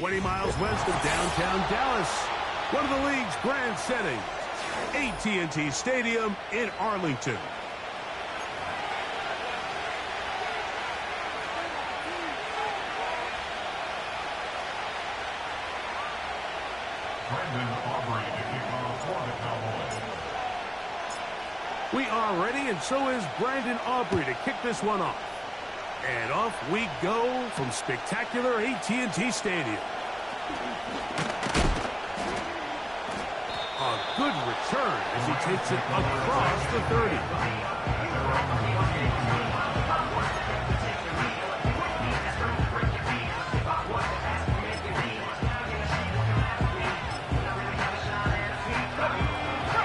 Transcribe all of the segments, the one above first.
20 miles west of downtown Dallas. One of the league's grand settings, AT&T Stadium in Arlington. We are ready, and so is Brandon Aubrey to kick this one off. And off we go from spectacular AT&T Stadium. A good return as he takes it across the 30.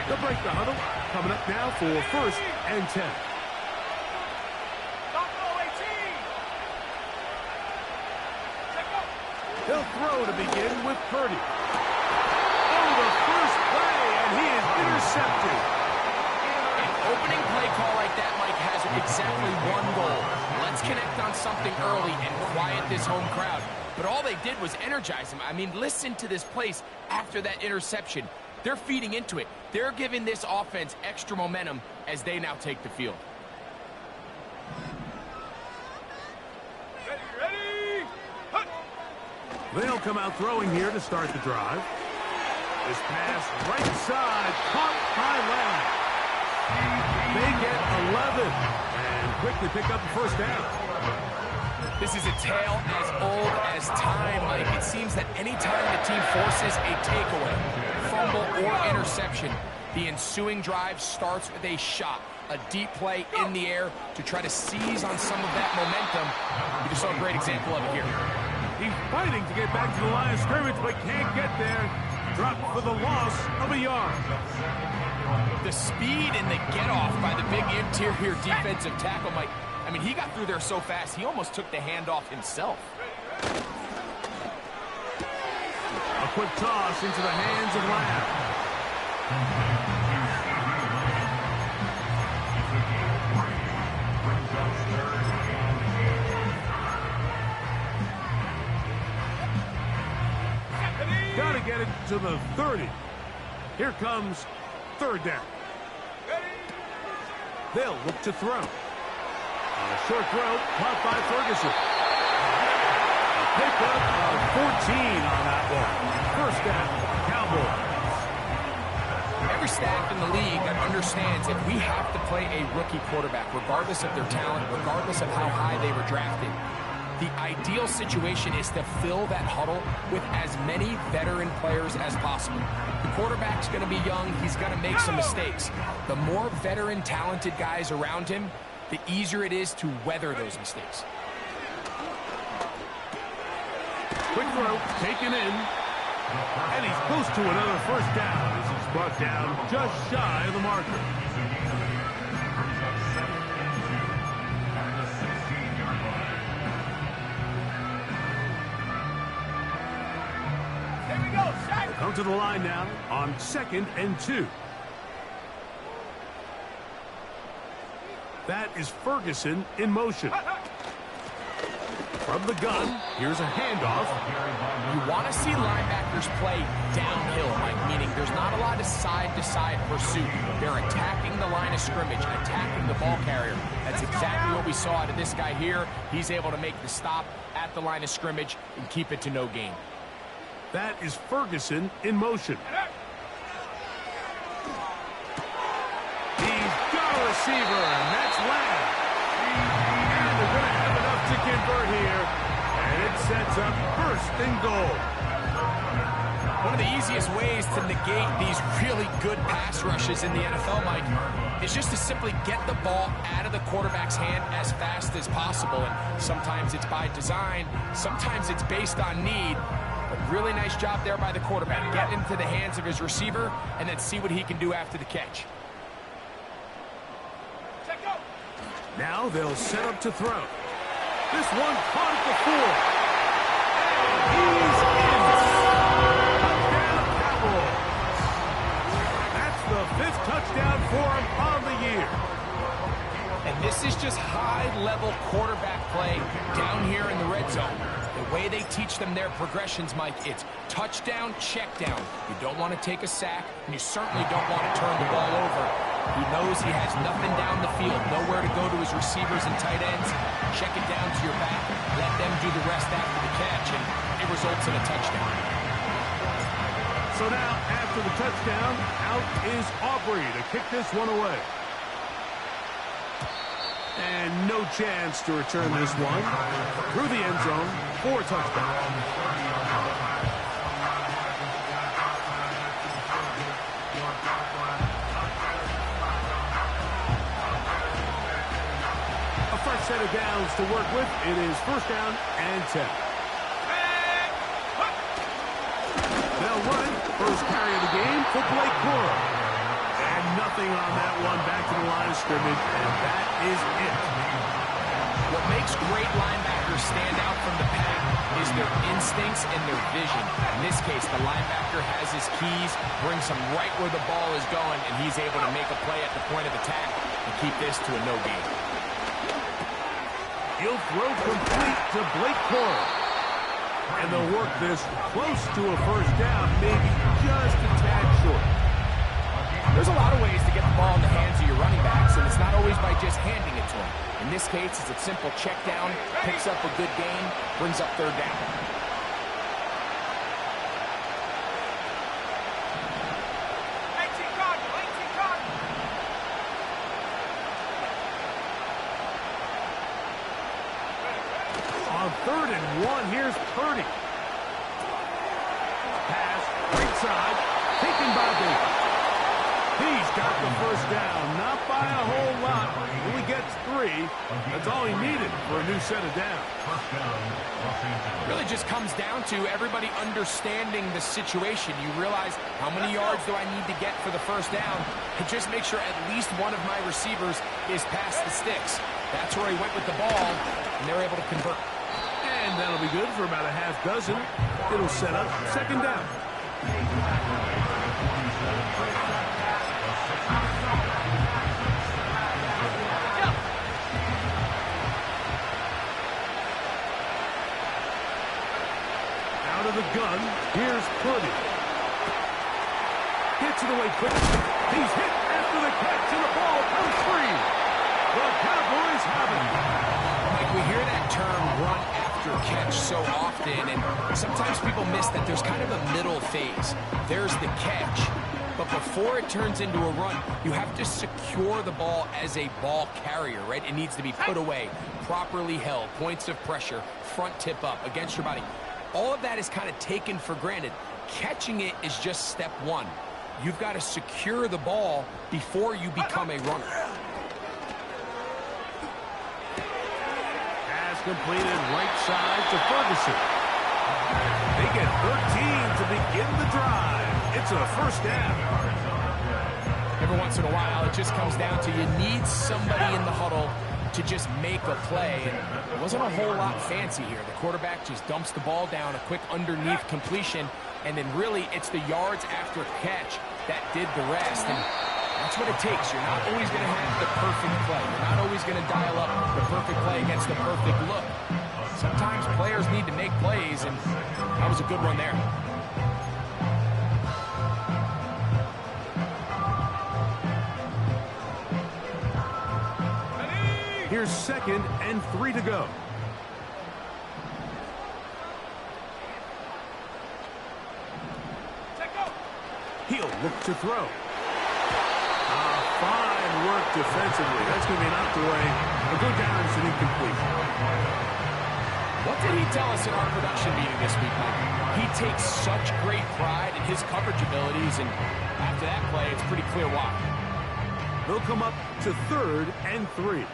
They'll break the huddle. Coming up now for 1st and 10. He'll throw to begin with Purdy. Oh, the first play, and he is intercepted. An opening play call like that, Mike, has exactly one goal. Let's connect on something early and quiet this home crowd. But all they did was energize him. I mean, listen to this place after that interception. They're feeding into it. They're giving this offense extra momentum as they now take the field. They'll come out throwing here to start the drive. This pass right side, caught by Lamb. They get 11 and quickly pick up the first down. This is a tale as old as time, Mike. It seems that any time the team forces a takeaway, fumble, or interception, the ensuing drive starts with a shot, a deep play in the air to try to seize on some of that momentum. We just saw a great example of it here. He's fighting to get back to the line of scrimmage, but can't get there. Dropped for the loss of a yard. The speed and the get-off by the big interior defensive tackle, Mike. I mean, he got through there so fast, he almost took the handoff himself. A quick toss into the hands of Lamb. Got to get it to the 30. Here comes 3rd down. They'll look to throw. A short throw, caught by Ferguson. A pickup of 14 on that one. 1st down, Cowboys. Every staff in the league that understands if we have to play a rookie quarterback, regardless of their talent, regardless of how high they were drafted, the ideal situation is to fill that huddle with as many veteran players as possible. The quarterback's going to be young. He's going to make some mistakes. The more veteran, talented guys around him, the easier it is to weather those mistakes. Quick throw, taken in. And he's close to another 1st down as he's brought down just shy of the marker. Come to the line now on 2nd and 2. That is Ferguson in motion. From the gun, here's a handoff. You want to see linebackers play downhill, Mike, meaning there's not a lot of side-to-side pursuit. They're attacking the line of scrimmage, attacking the ball carrier. That's exactly what we saw out of this guy here. He's able to make the stop at the line of scrimmage and keep it to no gain. That is Ferguson in motion. He's got a receiver, and that's Lamb. And they're going to have enough to convert here, and it sets up 1st and goal. One of the easiest ways to negate these really good pass rushes in the NFL, Mike, is just to simply get the ball out of the quarterback's hand as fast as possible. And sometimes it's by design, sometimes it's based on need. But really nice job there by the quarterback. Get into the hands of his receiver and then see what he can do after the catch. Now they'll set up to throw. This one caught at the 4. And he's in. Touchdown, Cowboys. That's the 5th touchdown for him on the year. And This is just high-level quarterback play down here in the red zone. The way they teach them their progressions, Mike, it's touchdown, check down. You don't want to take a sack, and you certainly don't want to turn the ball over. He knows he has nothing down the field, nowhere to go to his receivers and tight ends. Check it down to your back, let them do the rest after the catch, and it results in a touchdown. So now, after the touchdown, out is Aubrey to kick this one away. And no chance to return this one. Through the end zone for a touchdown. A fresh set of downs to work with. It is first down and 10. They'll run it. First carry of the game for Blake Corum. And nothing on that one. Back to the line of scrimmage, and that is it. What makes great linebackers stand out from the pack is their instincts and their vision. In this case, the linebacker has his keys, brings him right where the ball is going, and he's able to make a play at the point of attack and keep this to a no gain. He'll throw complete to Blake Corum. And they'll work this close to a first down, maybe just a tad short. There's a lot of ways to get the ball in the hands of your running backs, and it's not always by just handing it to them. In this case, it's a simple check down, picks up a good gain, brings up third down. On 3rd and 1, here's Purdy. Pass, right side, taken by Baker. He's got the first down, not by a whole lot. He only gets 3. That's all he needed for a new set of downs. Really just comes down to everybody understanding the situation. You realize, how many yards do I need to get for the first down? And just make sure at least one of my receivers is past the sticks. That's where he went with the ball, and they're able to convert. And that'll be good for about a half dozen. It'll set up second down. Out of the gun, here's Purdy. Gets it away quick. He's hit after the catch, and the ball comes free. The Cowboys have it. Mike, we hear that term run after catch so often, and sometimes people miss that there's kind of a middle phase. There's the catch, but before it turns into a run, you have to secure the ball as a ball carrier, right? It needs to be put away, properly held, points of pressure, front tip up against your body. All of that is kind of taken for granted. Catching it is just step one. You've got to secure the ball before you become a runner. Pass completed right side to Ferguson. They get 13 to begin the drive. It's a first down. Every once in a while, it just comes down to you need somebody in the huddle to just make a play. And it wasn't a whole lot fancy here. The quarterback just dumps the ball down, a quick underneath completion, and then really it's the yards after catch that did the rest. And that's what it takes. You're not always going to have the perfect play. You're not always going to dial up the perfect play against the perfect look. Sometimes players need to make plays, and that was a good one there. Here's 2nd and 3 to go. He'll look to throw. Fine work defensively. That's going to be knocked away. A good down is an incomplete. What did he tell us in our production meeting this week, Mike? He takes such great pride in his coverage abilities, and after that play, it's pretty clear why. They'll come up to 3rd and 3.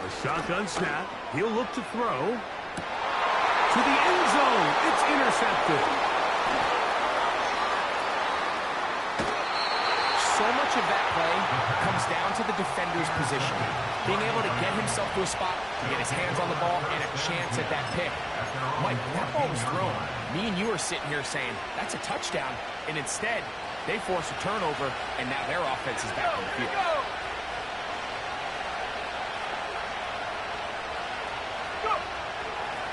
A shotgun snap. He'll look to throw. To the end zone. It's intercepted. So much of that play comes down to the defender's position. Being able to get himself to a spot, to get his hands on the ball, and a chance at that pick. Mike, when that ball was thrown, me and you are sitting here saying, that's a touchdown. And instead, they force a turnover, and now their offense is back on the field.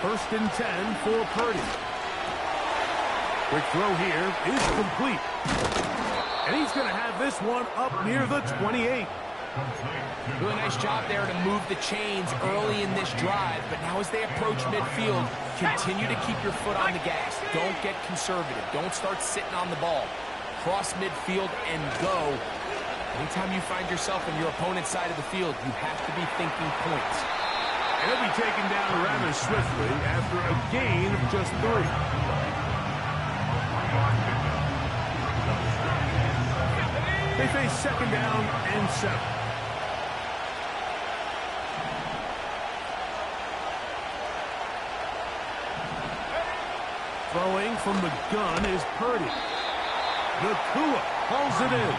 First and 10 for Purdy. Quick throw here is complete. And he's going to have this one up near the 28. Really nice job there to move the chains early in this drive, but now as they approach midfield, continue to keep your foot on the gas. Don't get conservative. Don't start sitting on the ball. Cross midfield and go. Anytime you find yourself on your opponent's side of the field, you have to be thinking points. And he'll be taken down rather swiftly after a gain of just 3. They face second down and 7. Throwing from the gun is Purdy. Nakua hauls it in.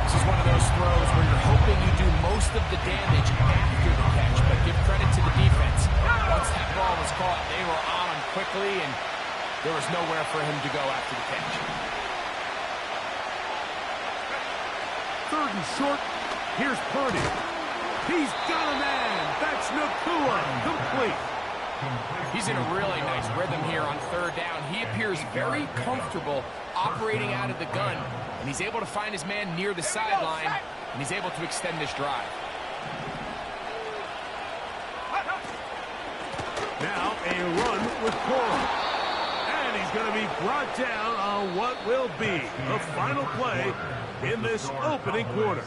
This is one of those throws where you're hoping you do most of the damage after the catch, but give credit to the defense. Once that ball was caught, they were on him quickly, and there was nowhere for him to go after the catch. Third and short. Here's Purdy. He's got a man. That's Nakua. Complete. He's in a really nice rhythm here on third down. He appears very comfortable operating out of the gun, and he's able to find his man near the sideline, and he's able to extend this drive. Now a run with Cora. And he's going to be brought down on what will be the final play in this opening quarter.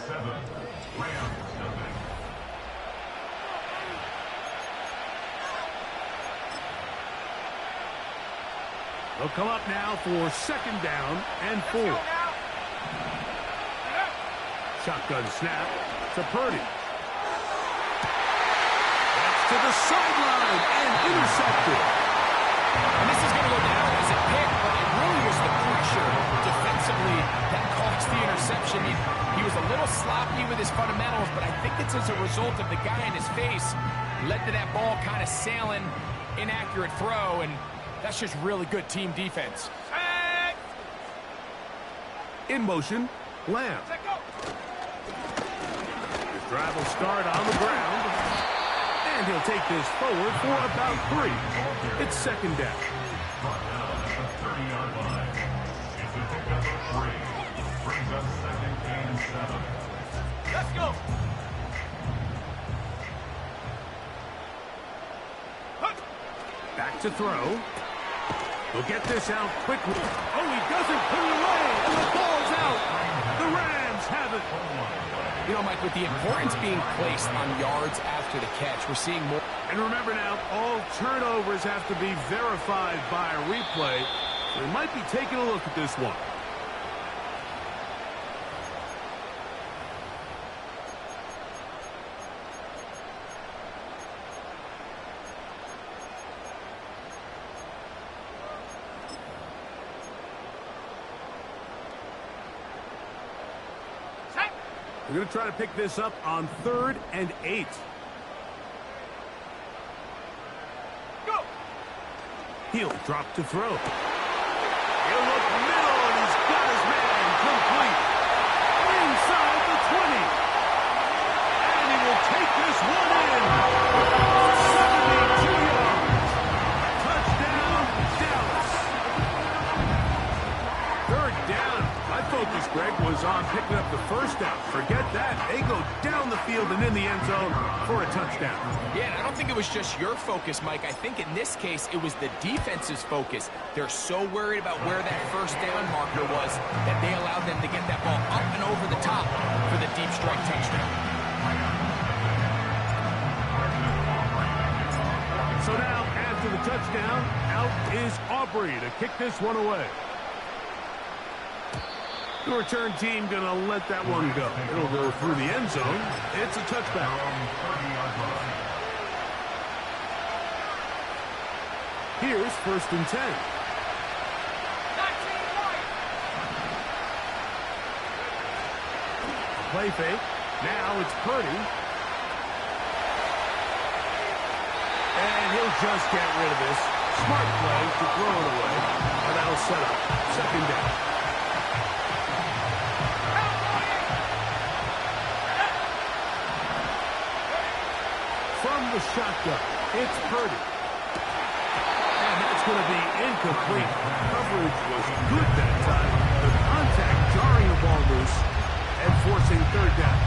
They'll come up now for second down and 4. Shotgun snap to Purdy. That's to the sideline and intercepted. And this is going to go down as a pick, but it really was the pressure defensively that caused the interception. He was a little sloppy with his fundamentals, but I think it's as a result of the guy in his face led to that ball kind of sailing, inaccurate throw, and that's just really good team defense. In motion, Lamb. His drive will start on the ground. And he'll take this forward for about 3. It's second down. Let's go. Back to throw. He'll get this out quickly. Oh, he doesn't put it away, and the ball's out. The Rams have it. You know, Mike, with the importance being placed on yards after the catch, we're seeing more. And remember now, all turnovers have to be verified by a replay. So we might be taking a look at this one. We're going to try to pick this up on 3rd and 8. Go. He'll drop to throw. He'll look middle, and he's got his man complete. Inside the 20. And he will take this one in. 72 yards. Touchdown, Dallas. 3rd down. My focus, Greg, was on picking up the first down. Forget that. They go down the field and in the end zone for a touchdown. Yeah, and I don't think it was just your focus, Mike. I think in this case, it was the defense's focus. They're so worried about where that first down marker was that they allowed them to get that ball up and over the top for the deep strike touchdown. So now, after the touchdown, out is Aubrey to kick this one away. The return team going to let that one go. It'll go through the end zone. It's a touchback. Here's 1st and 10. Play fake. Now it's Purdy. And he'll just get rid of this. Smart play to throw it away. And that'll set up second down. From the shotgun, it's Purdy. going to be incomplete. Coverage was good that time. The contact jarring the ball loose and forcing third down.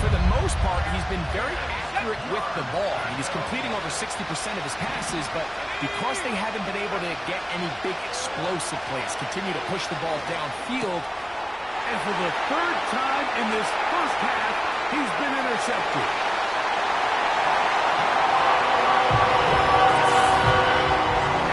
For the most part, he's been very accurate with the ball. He's completing over 60% of his passes, but because they haven't been able to get any big explosive plays, continue to push the ball downfield. And for the third time in this first half, he's been intercepted.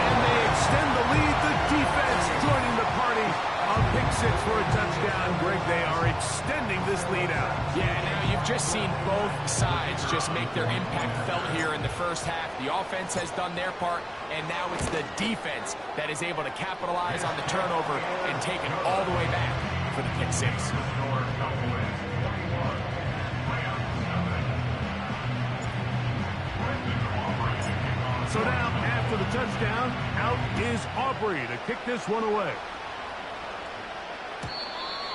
And they extend the lead. The defense joining the party. A pick six for a touchdown. Greg, they are extending this lead out. Yeah, now you've just seen both sides just make their impact felt here in the first half. The offense has done their part, and now it's the defense that is able to capitalize on the turnover and take it all the way back for the pick six. So now, after the touchdown, out is Aubrey to kick this one away.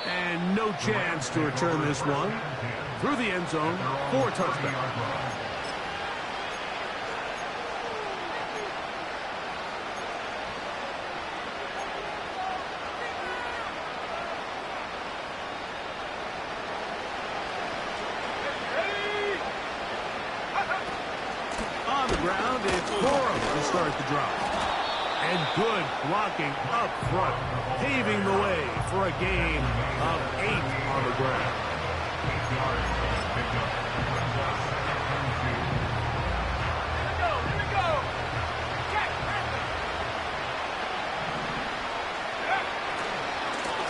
And no chance to return this one through the end zone for a touchdown. On the ground, it's Corum to start the drive. And good blocking up front, paving the way for a gain of 8 on the ground. Here we go.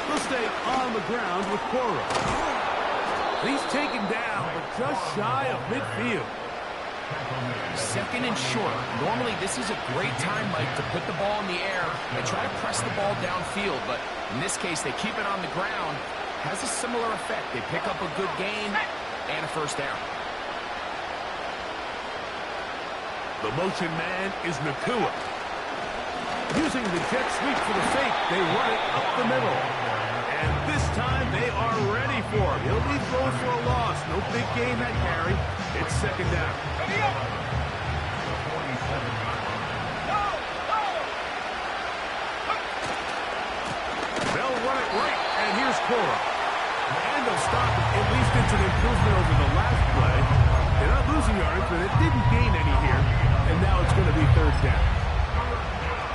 They'll stay on the ground with Cora. He's taken down, but just shy of midfield. Second and short. Normally, this is a great time, Mike, to put the ball in the air and try to press the ball downfield. But in this case, they keep it on the ground. Has a similar effect. They pick up a good gain and a first down. The motion man is Nakua. Using the jet sweep for the fake, they run it up the middle. And this time, they are ready for him. He'll be thrown for a loss. No big gain that carry. It's second down. They'll run it right, and here's Cora. And they'll stop it, at least into an improvement over the last play. They're not losing yards, but it didn't gain any here. And now it's going to be third down.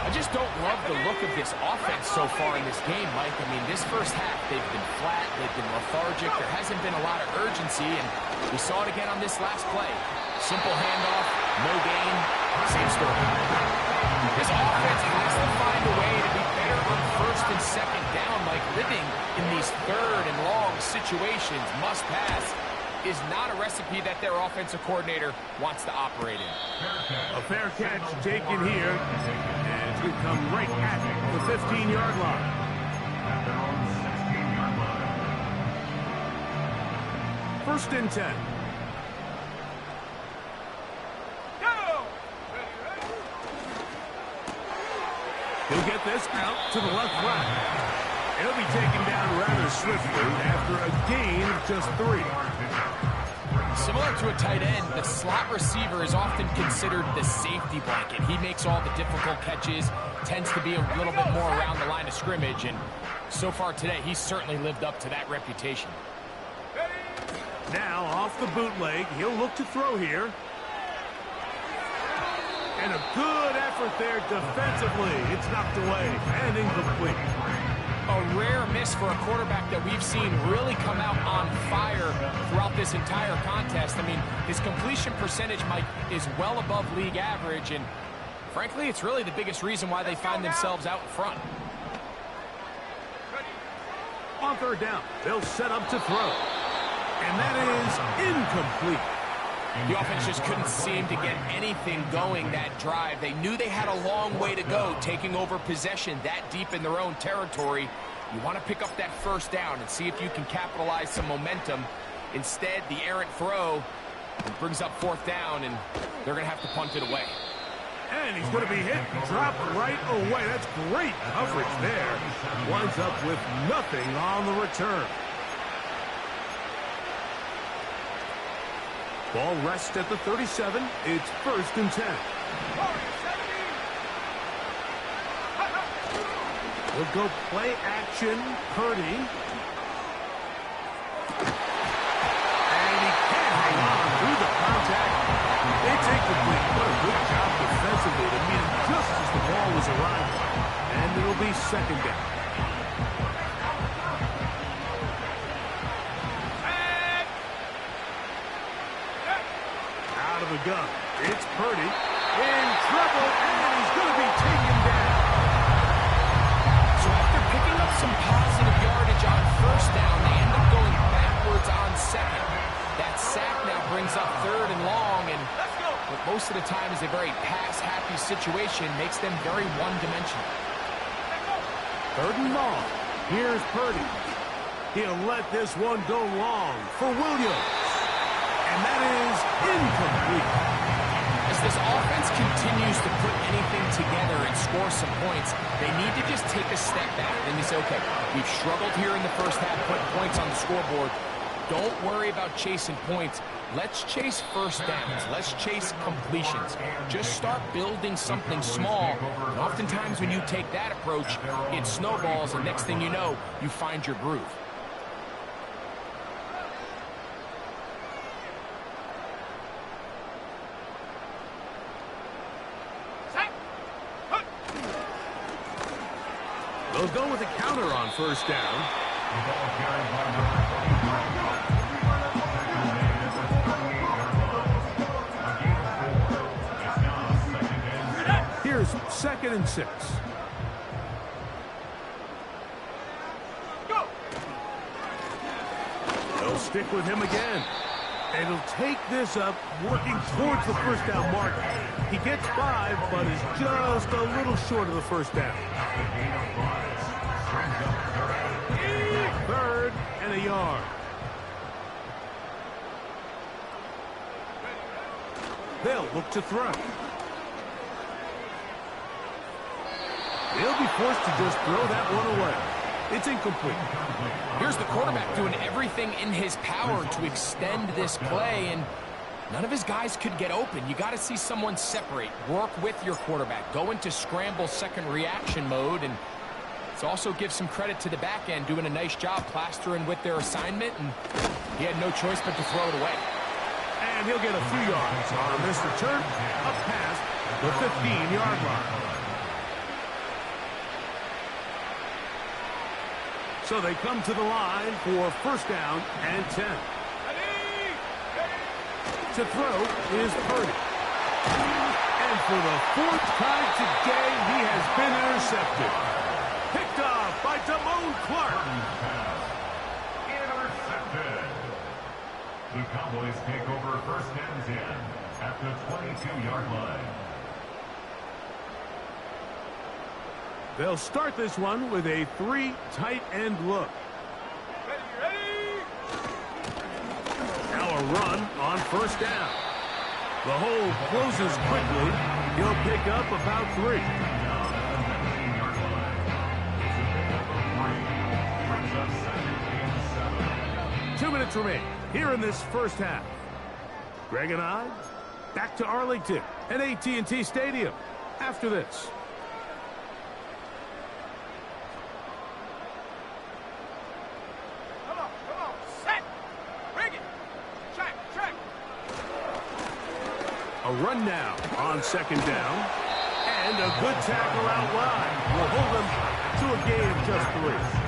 I just don't love the look of this offense so far in this game, Mike. I mean, this first half, they've been flat, they've been lethargic. There hasn't been a lot of urgency, and we saw it again on this last play. Simple handoff, no gain, same story. This offense has to find a way to be better on first and second down, Mike. Living in these third and long situations, must pass, is not a recipe that their offensive coordinator wants to operate in. A fair catch taken here, and it's going to come right at the 15-yard line. First and 10. He'll get this out to the left flat. He'll be taken down rather swiftly after a gain of just 3. Similar to a tight end, the slot receiver is often considered the safety blanket. He makes all the difficult catches, tends to be a little bit more around the line of scrimmage, and so far today, he's certainly lived up to that reputation. Now, off the bootleg, he'll look to throw here. And a good effort there defensively. It's knocked away and incomplete. A rare miss for a quarterback that we've seen really come out on fire throughout this entire contest. I mean, his completion percentage, Mike, is well above league average, and frankly, it's really the biggest reason why they find themselves out in front. On third down, they'll set up to throw. And that is incomplete. The offense just couldn't seem to get anything going that drive. They knew they had a long way to go, taking over possession that deep in their own territory. You want to pick up that first down and see if you can capitalize some momentum. Instead, the errant throw brings up fourth down, and they're going to have to punt it away. And he's going to be hit, dropped right away. That's great coverage there. Winds up with nothing on the return. Ball rests at the 37. It's first and 10. He'll go play action. Purdy. And he can't hang on through the contact. It's incomplete. What a good job defensively to meet him just as the ball was arriving. And it'll be second down. Out of the gun. It's Purdy. In trouble, and he's going to be taken down. So after picking up some positive yardage on first down, they end up going backwards on second. That sack now brings up third and long, and what most of the time is a very pass-happy situation makes them very one-dimensional. Third and long. Here's Purdy. He'll let this one go long for Williams. And that is incomplete. As this offense continues to put anything together and score some points, they need to just take a step back. And they say, okay, we've struggled here in the first half, putting points on the scoreboard. Don't worry about chasing points. Let's chase first downs. Let's chase completions. Just start building something small. And oftentimes when you take that approach, it snowballs, and next thing you know, you find your groove. They'll go with a counter on first down. Here's second and 6. They'll stick with him again. And he'll take this up, working towards the first down mark. He gets 5, but is just a little short of the first down. Third and a yard. They'll look to throw. They'll be forced to just throw that one away. It's incomplete. Here's the quarterback doing everything in his power to extend this play, and none of his guys could get open. You got to see someone separate, work with your quarterback, go into scramble second reaction mode, and it also gives some credit to the back end doing a nice job plastering with their assignment, and he had no choice but to throw it away. And he'll get a few yards on this return up past the 15-yard line. So they come to the line for first down and 10. To throw is Purdy. And for the 4th time today, he has been intercepted. Picked off by Damone Clark. Intercepted. The Cowboys take over first and 10 at the 22-yard line. They'll start this one with a 3 tight end look. Ready. Now a run on first down. The hole closes quickly. He'll pick up about 3. 2 minutes remain here in this first half. Greg and I back to Arlington at AT&T Stadium after this. Come on, set. Bring it. Track. A run now on second down. And a good tackle out wide will hold them to a gain of just 3.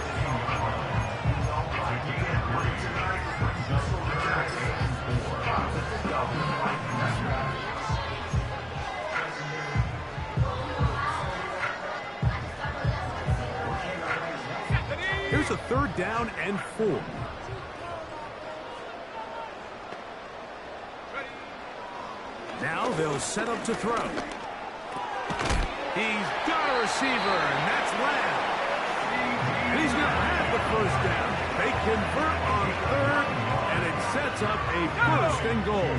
Here's a 3rd down and 4. Now they'll set up to throw. He's got a receiver, and that's Lamb. And he's going to have the first down. They convert on 3rd, and it sets up a 1st and goal.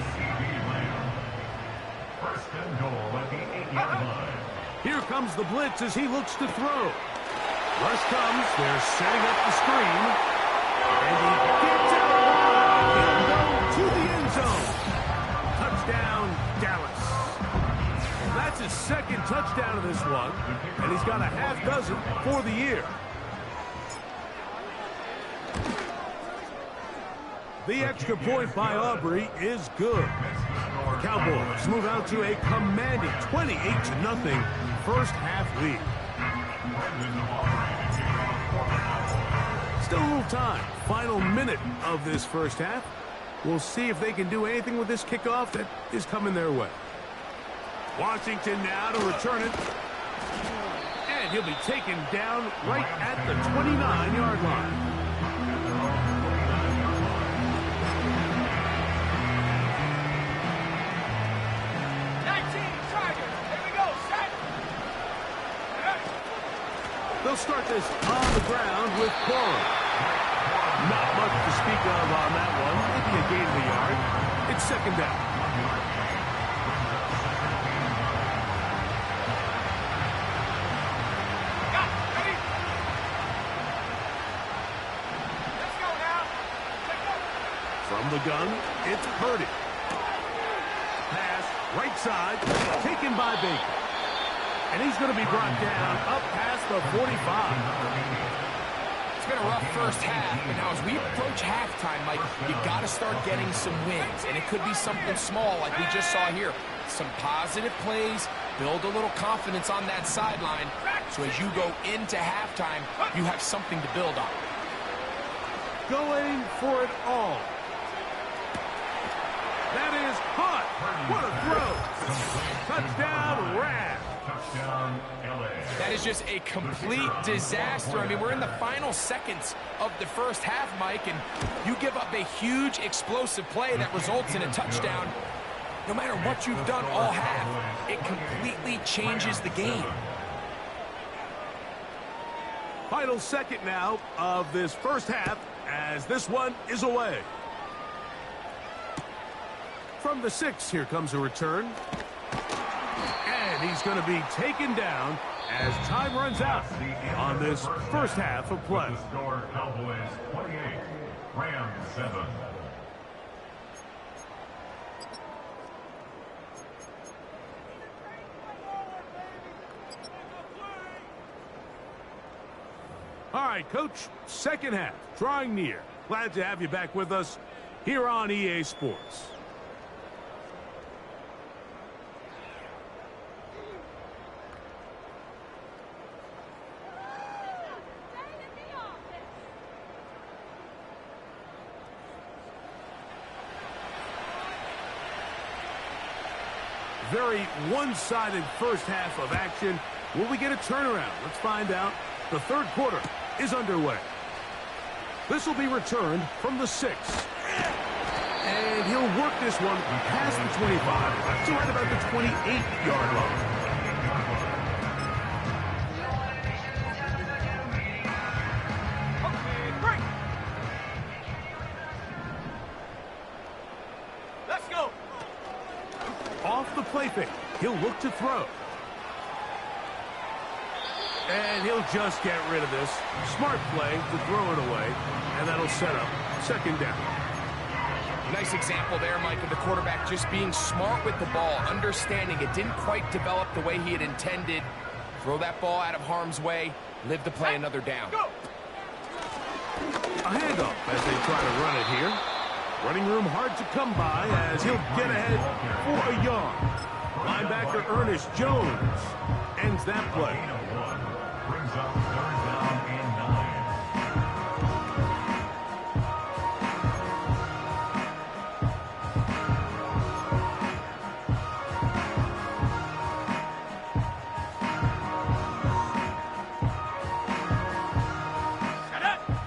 First and goal at the 8-yard line. Here comes the blitz as he looks to throw. Rush comes. They're setting up the screen. And he gets out wide. He'll go to the end zone. Touchdown, Dallas. That's his second touchdown of this one, and he's got a half dozen for the year. The extra point by Aubrey is good. The Cowboys move out to a commanding 28-0 first half lead. Still a little time. Final minute of this first half. We'll see if they can do anything with this kickoff that is coming their way. Washington now to return it. And he'll be taken down right at the 29-yard line. They'll start this on the ground with Corum. Not much to speak of on that one. Maybe a gain of a yard. It's second down. Ready? Let's go now. From the gun, it's Purdy. Pass, right side, taken by Baker. And he's going to be brought down up past the 45. It's been a rough first half, but now as we approach halftime, Mike, you got to start getting some wins. And it could be something small like we just saw here. Some positive plays, build a little confidence on that sideline. So as you go into halftime, you have something to build on. Going for it all. That is caught. What a throw. Touchdown, Rams. That is just a complete disaster. I mean, we're in the final seconds of the first half, Mike, and you give up a huge explosive play that results in a touchdown. No matter what you've done all half, it completely changes the game. Final second now of this first half as this one is away. From the 6, here comes a return. And he's going to be taken down as time runs out on this first half of play. Score Cowboys 28, Rams 7. All right, Coach, second half, drawing near. Glad to have you back with us here on EA Sports. Very one-sided first half of action. Will we get a turnaround? Let's find out. The third quarter is underway. This will be returned from the 6. And he'll work this one past the 25 to right about the 28-yard line. Okay, break. Let's go. Off the play fake, he'll look to throw. And he'll just get rid of this. Smart play to throw it away, and that'll set up second down. Nice example there, Mike, of the quarterback just being smart with the ball, understanding it didn't quite develop the way he had intended. Throw that ball out of harm's way, live to play another down. Go. A handoff as they try to run it here. Running room hard to come by as he'll get ahead for a yard. Linebacker Ernest Jones ends that play. Brings up third down and 9.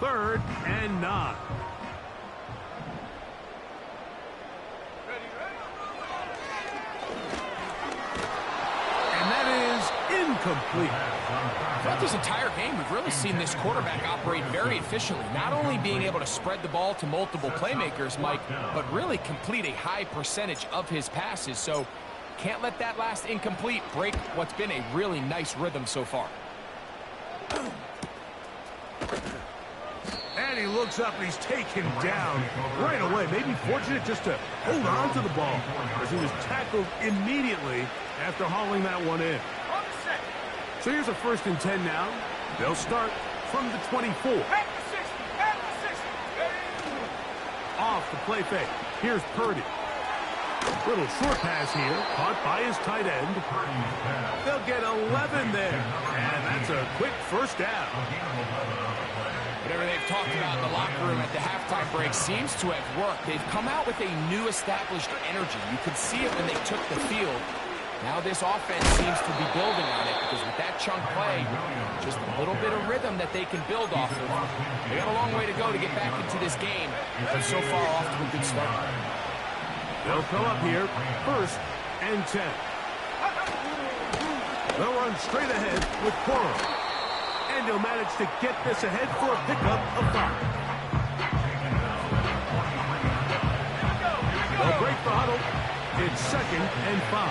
Third and 9. And that is incomplete. Throughout this entire game, we've really seen this quarterback operate very efficiently, not only being able to spread the ball to multiple playmakers, Mike, but really complete a high percentage of his passes. So can't let that last incomplete break what's been a really nice rhythm so far. And he looks looks up and he's taken down right away. Maybe fortunate just to hold on to the ball as he was tackled immediately after hauling that one in. On the set. So here's a 1st and 10 now. They'll start from the 24. Back to 60. Back to 60. Off the play fake. Here's Purdy. Little short pass here, caught by his tight end. They'll get 11 there, and that's a quick 1st down. Whatever they've talked about in the locker room at the halftime break seems to have worked. They've come out with a new established energy. You could see it when they took the field. Now this offense seems to be building on it because with that chunk play, just a little bit of rhythm that they can build off of. They got a long way to go to get back into this game, but so far off to a good start. They'll come up here, 1st and 10. They'll run straight ahead with Corum. And he'll manage to get this ahead for a pickup of 5. They'll break the huddle. It's 2nd and 5.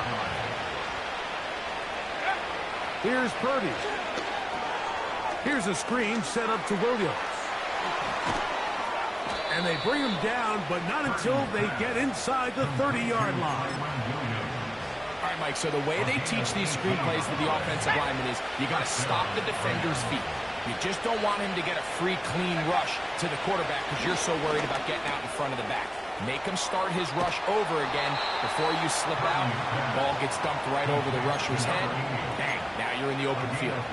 Here's Purdy. Here's a screen set up to Williams. And they bring him down, but not until they get inside the 30-yard line. All right, Mike, so the way they teach these screenplays to the offensive lineman is you got to stop the defender's feet. You just don't want him to get a free, clean rush to the quarterback because you're so worried about getting out in front of the back. Make him start his rush over again before you slip out. The ball gets dumped right over the rusher's head. Bang, now you're in the open field.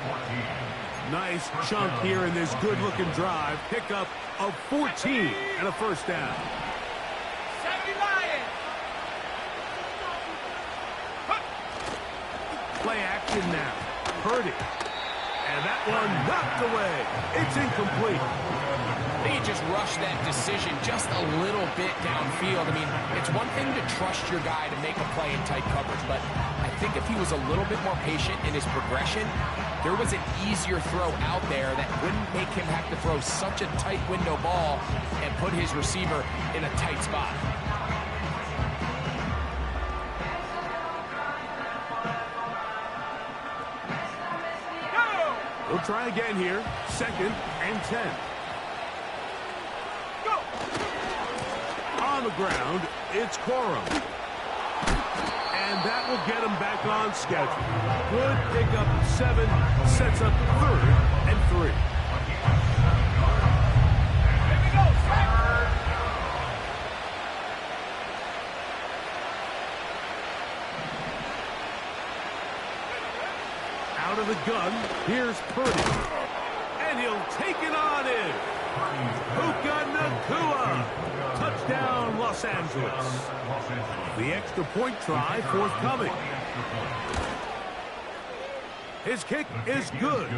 Nice chunk here in this good-looking drive. Pickup of 14 and a 1st down. 70 Lions. Play action now. Purdy. And that one knocked away. It's incomplete. I think he just rushed that decision just a little bit downfield. I mean, it's one thing to trust your guy to make a play in tight coverage, but I think if he was a little bit more patient in his progression, there was an easier throw out there that wouldn't make him have to throw such a tight window ball and put his receiver in a tight spot. We'll try again here. 2nd and 10. Go. On the ground, it's Corum. And that will get him back on schedule. Good pickup of 7. Sets up 3rd and 3. Here we go. Out of the gun, here's Purdy. And he'll take it on in. Puka Nacua. Touchdown, Los Angeles. The extra point try forthcoming. His kick is good.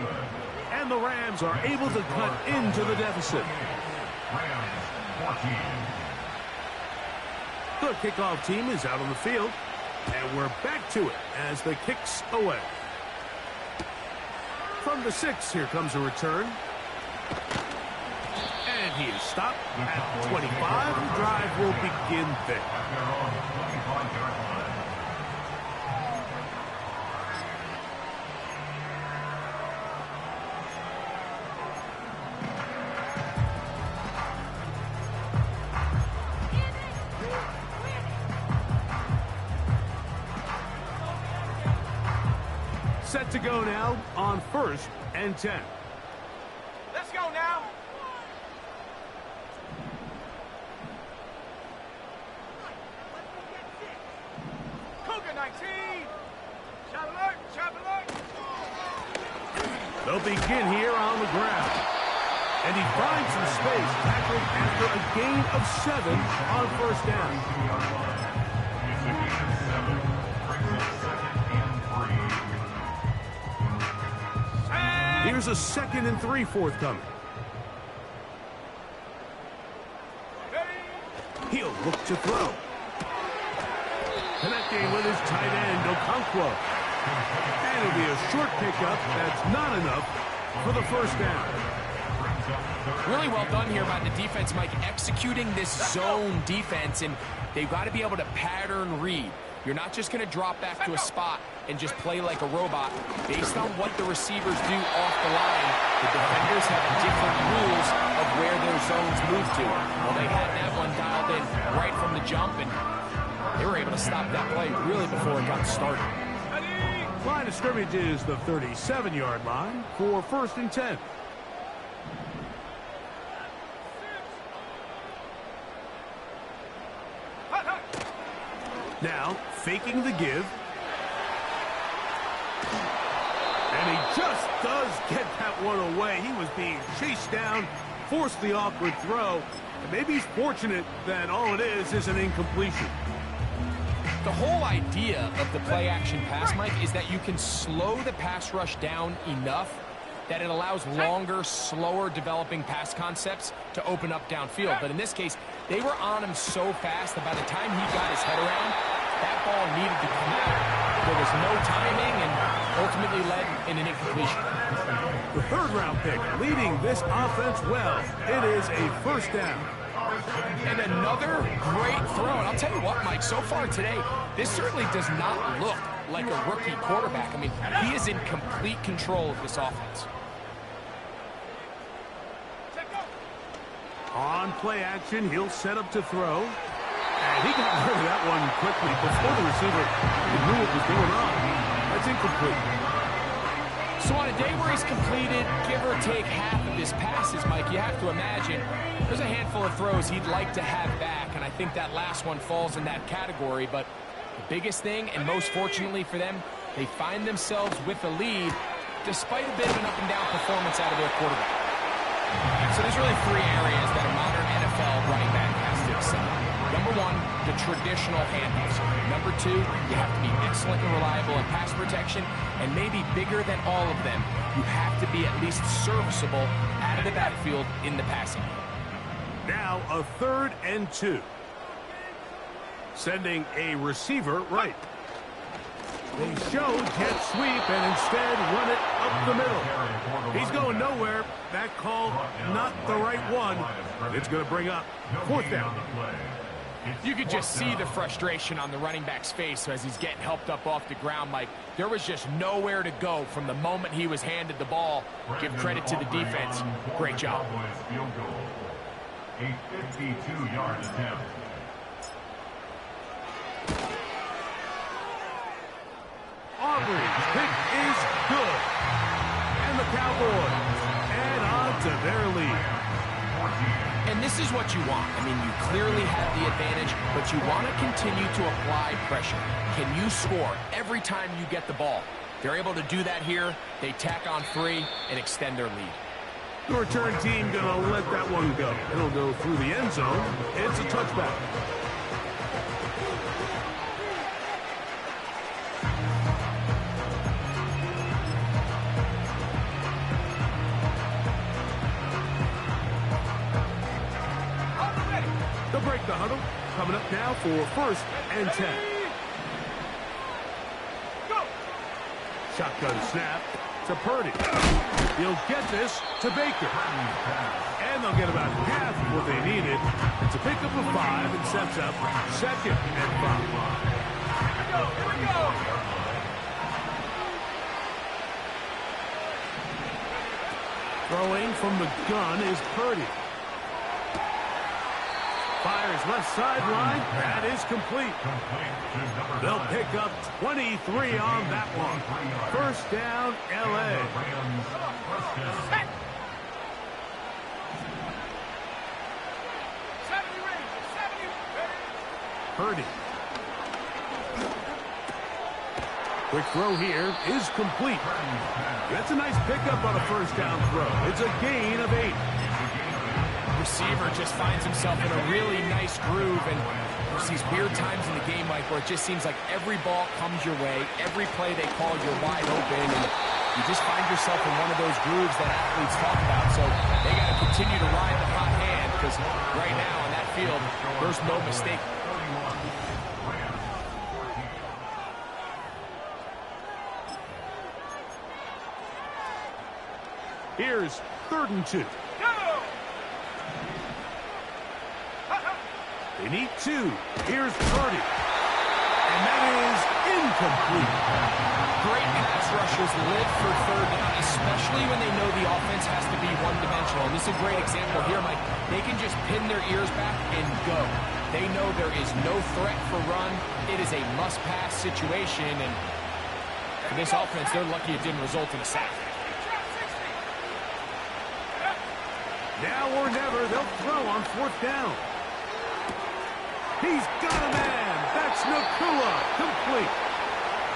And the Rams are able to cut into the deficit. The kickoff team is out on the field. And we're back to it as the kick's away. From the 6, here comes a return. And he is stopped at 25. The drive will begin there. Set to go now on 1st and 10. Let's go now. Cougar 19. Shot alert. Shot alert. They'll begin here on the ground. And he finds some space, tackled after a gain of 7 on 1st down. Here's a 2nd and 3 forthcoming. He'll look to throw. Connecting with his tight end, Okonkwo. And it'll be a short pickup that's not enough for the 1st down. Really well done here by the defense, Mike, executing this zone defense, and they've got to be able to pattern read. You're not just going to drop back to a spot and just play like a robot. Based on what the receivers do off the line, the defenders have different rules of where their zones move to. Well, they had that one dialed in right from the jump, and they were able to stop that play really before it got started. Line of scrimmage is the 37-yard line for 1st and 10. Now, faking the give. And he just does get that one away. He was being chased down, forced the awkward throw. And maybe he's fortunate that all it is an incompletion. The whole idea of the play-action pass, Mike, is that you can slow the pass rush down enough that it allows longer, slower developing pass concepts to open up downfield. But in this case, they were on him so fast that by the time he got his head around, that ball needed to come out. There was no timing and ultimately led in an incompletion. The 3rd-round pick leading this offense well. It is a 1st down. And another great throw. And I'll tell you what, Mike, so far today, this certainly does not look like a rookie quarterback. I mean, he is in complete control of this offense. On play action, he'll set up to throw. And he got rid of that one quickly before the receiver knew what was going on. That's incomplete. So on a day where he's completed, give or take half of his passes, Mike, you have to imagine there's a handful of throws he'd like to have back, and I think that last one falls in that category. But the biggest thing, and most fortunately for them, they find themselves with a lead despite a bit of an up-and-down performance out of their quarterback. So there's really 3 areas that a modern NFL running back has to excel. Number 1, the traditional handoffs. Number 2, you have to be excellent and reliable in pass protection, and maybe bigger than all of them, you have to be at least serviceable out of the backfield in the passing. Now a 3rd and 2. Sending a receiver right. They show jet sweep and instead run it up the middle. He's going nowhere. That call, not the right one. It's going to bring up 4th down. You could just see the frustration on the running back's face as he's getting helped up off the ground, Mike. There was just nowhere to go from the moment he was handed the ball. Give credit to the defense. Great job. A 52-yard attempt. Auburn's pick is good. And the Cowboys add on to their lead. And this is what you want. I mean, you clearly have the advantage, but you want to continue to apply pressure. Can you score every time you get the ball? They're able to do that here. They tack on 3 and extend their lead. The return team going to let that one go. It'll go through the end zone. It's a touchback. They'll break the huddle. Coming up now for 1st and 10. Go! Shotgun snap to Purdy. He'll get this to Baker. And they'll get about half of what they needed. It's a pickup of 5 and sets up 2nd and 5. Here we go! Throwing from the gun is Purdy. Fires left sideline. That is complete. They'll pick up 23 on that one. 1st down, L.A. Purdy. Quick throw here is complete. That's a nice pickup on a 1st down throw. It's a gain of 8. Receiver just finds himself in a really nice groove, and there's these weird times in the game, Mike, where it just seems like every ball comes your way, every play they call, you're wide open, and you just find yourself in one of those grooves that athletes talk about. So they got to continue to ride the hot hand, because right now on that field, there's no mistake. Here's 3rd and 2. They need 2. Here's Purdy. And that is incomplete. Great pass rushers live for third down, especially when they know the offense has to be one-dimensional. And this is a great example here, Mike. They can just pin their ears back and go. They know there is no threat for run. It is a must-pass situation, and for this offense, they're lucky it didn't result in a sack. Now or never, they'll throw on fourth down. He's got a man. That's Nakua. Complete.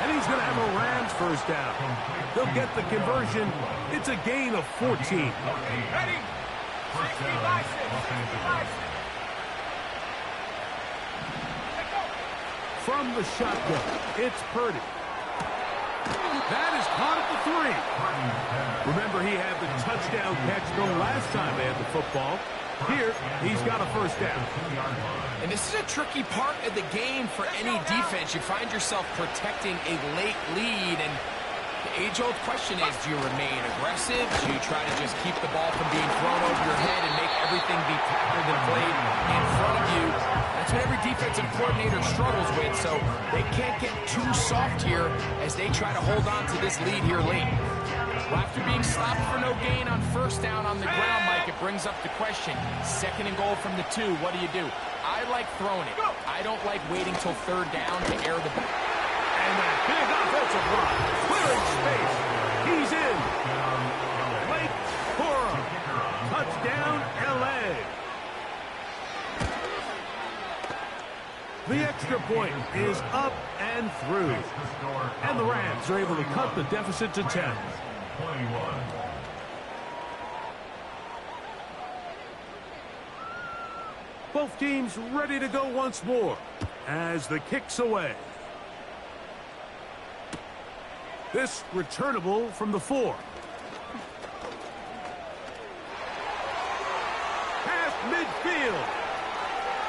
And he's going to have a Rams first down. They'll get the conversion. It's a gain of 14. Ready? 60 license. 60 license. From the shotgun, it's Purdy. That is caught at the 3. Remember, he had the touchdown catch the last time they had the football. Here, he's got a first down. And this is a tricky part of the game for any defense. You find yourself protecting a late lead, and the age-old question is, do you remain aggressive? Do you try to just keep the ball from being thrown over your head and make everything be tackled and played in front of you? That's what every defensive coordinator struggles with, so they can't get too soft here as they try to hold on to this lead here late. Well, after being stopped for no gain on first down on the ground, Mike, it brings up the question, second and goal from the 2, what do you do? I like throwing it. I don't like waiting till third down to air the ball. And that big offensive line, clearing space. He's in. Blake Corum. Touchdown, L.A. The extra point is up and through. And the Rams are able to cut the deficit to 10. 21. Both teams ready to go once more as the kick's away. This returnable from the 4. Past midfield.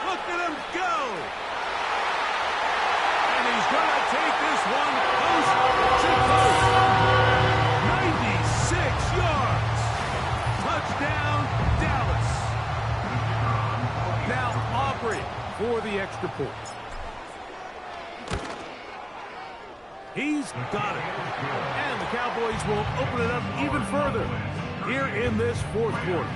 Look at him go. And he's going to take this one coast to coast. 96 yards. Touchdown, Dallas. Now Aubrey for the extra point. He's got it. And the Cowboys will open it up even further here in this fourth quarter.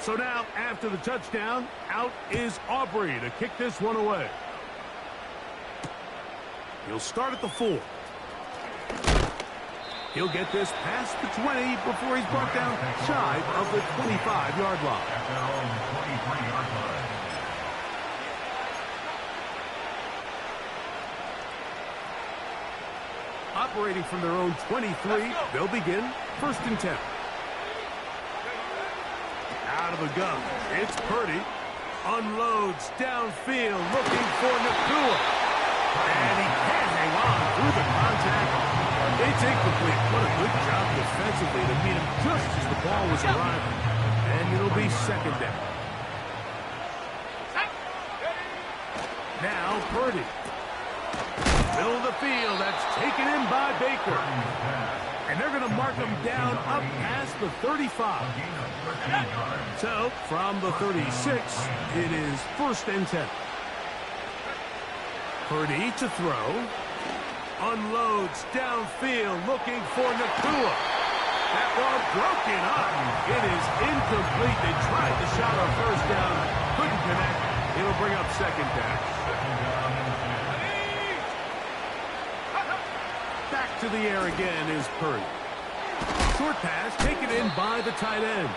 So now, after the touchdown, out is Aubrey to kick this one away. He'll start at the 4. He'll get this past the 20 before he's brought down shy of the 25-yard line. At their own 23-yard line. Operating from their own 23, they'll begin 1st and 10. Out of the gun, it's Purdy. Unloads downfield, looking for Nakua. And he can't hang on through the contact. It's incomplete. What a good job defensively to meet him just as the ball was arriving. And it'll be 2nd down. Now Purdy. Middle of the field, that's taken in by Baker. And they're going to mark him down up past the 35. So, from the 36, it is 1st and 10. Purdy to throw. Unloads downfield, looking for Nakua. That ball broken up. It is incomplete. They tried the shot on 1st down. Couldn't connect. It'll bring up 2nd down. Back to the air again is Purdy. Short pass taken in by the tight end.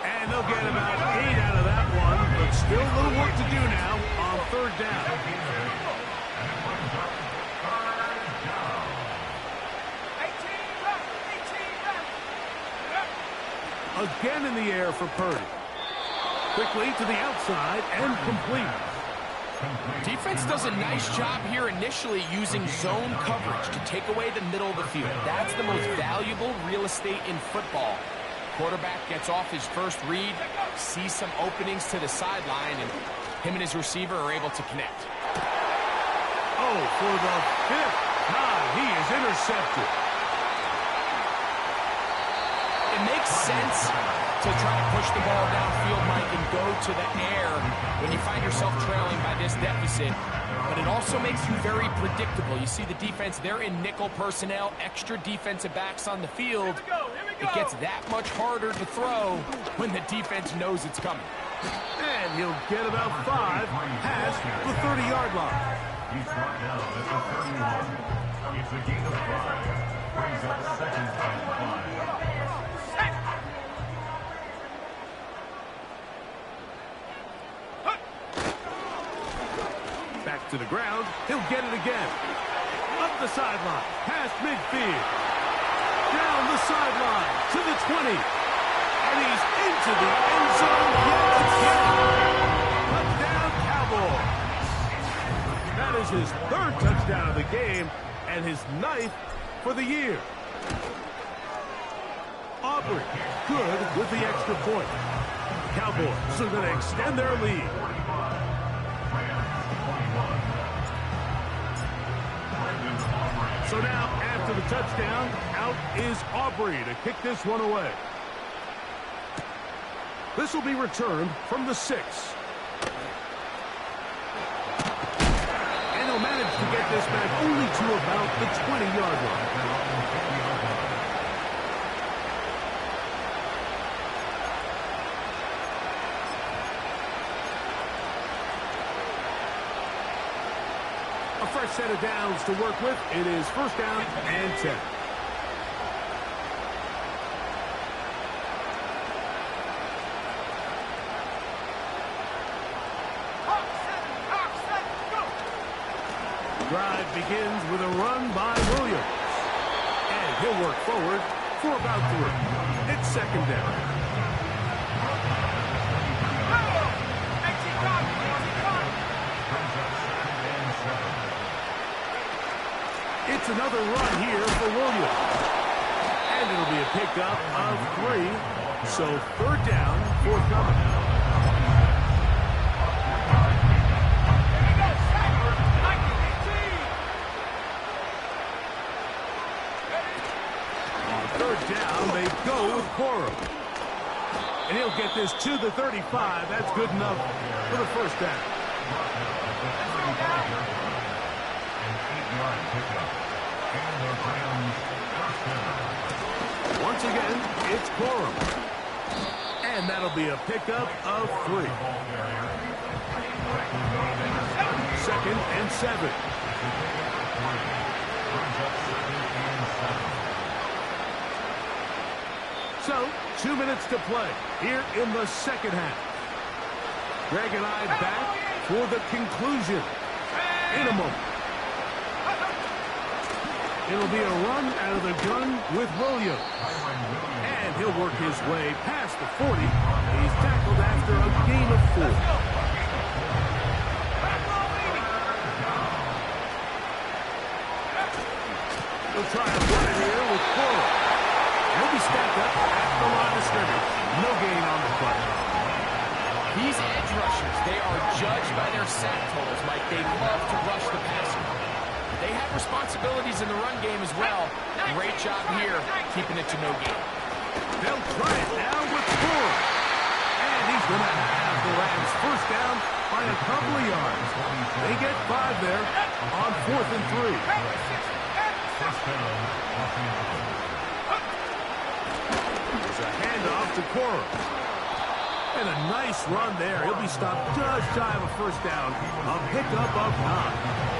And they'll get about 8 out of that one, but still a little work to do now on 3rd down. Again in the air for Purdy. Quickly to the outside and complete. Defense does a nice job here initially using zone coverage to take away the middle of the field. That's the most valuable real estate in football. Quarterback gets off his first read, sees some openings to the sideline, and him and his receiver are able to connect. Oh, for the fifth time, he is intercepted. It makes sense to try to push the ball downfield, Mike, and go to the air when you find yourself trailing by this deficit. But it also makes you very predictable. You see the defense, they're in nickel personnel, extra defensive backs on the field. It gets that much harder to throw when the defense knows it's coming. And he'll get about 5 past the 30-yard line. He's brought down at the 31. It's a gain of 5. Brings up second and 5. Back to the ground. He'll get it again. Up the sideline. Past midfield. Down the sideline to the 20. And he's into the end zone yet again. Touchdown, Cowboys. That is his 3rd touchdown of the game and his 9th for the year. Aubrey, good with the extra point. Cowboys are going to extend their lead. So now, after the touchdown, out is Aubrey to kick this one away. This will be returned from the 6. And he'll manage to get this back only to about the 20-yard line. A fresh set of downs to work with. It is 1st down and 10. Drive begins with a run by Williams. And he'll work forward for about 3. It's 2nd down. It's another run here for Williams. And it'll be a pickup of 3. So 3rd down, forthcoming. On 3rd down, they go with Cora. And he'll get this to the 35. That's good enough for the 1st down. Once again, it's Corum. And that'll be a pickup of 3. 2nd and 7. So, 2 minutes to play here in the 2nd half. Greg and I back for the conclusion in a moment. It'll be a run out of the gun with Williams. And he'll work his way past the 40. He's tackled after a gain of 4. He'll try to run it here with Cora. He'll be stacked up at the line of scrimmage. No gain on the play. These edge rushers, they are judged by their sack totals, Mike. They love to rush the passer. They have responsibilities in the run game as well. Great job here, keeping it to no gain. They'll try it now with Cora. And he's going to have the Rams 1st down by a couple of yards. They get 5 there on 4th and 3. There's a handoff to Cora. And a nice run there. He'll be stopped just shy of a 1st down. A pickup of 9.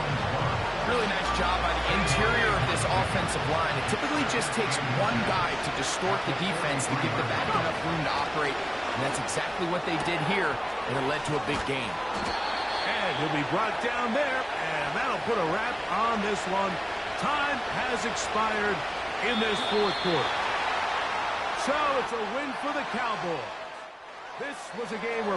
Really nice job by the interior of this offensive line. It typically just takes one guy to distort the defense to give the back enough room to operate. And that's exactly what they did here, and it led to a big gain. And he'll be brought down there, and that'll put a wrap on this one. Time has expired in this 4th quarter. So it's a win for the Cowboys. This was a game where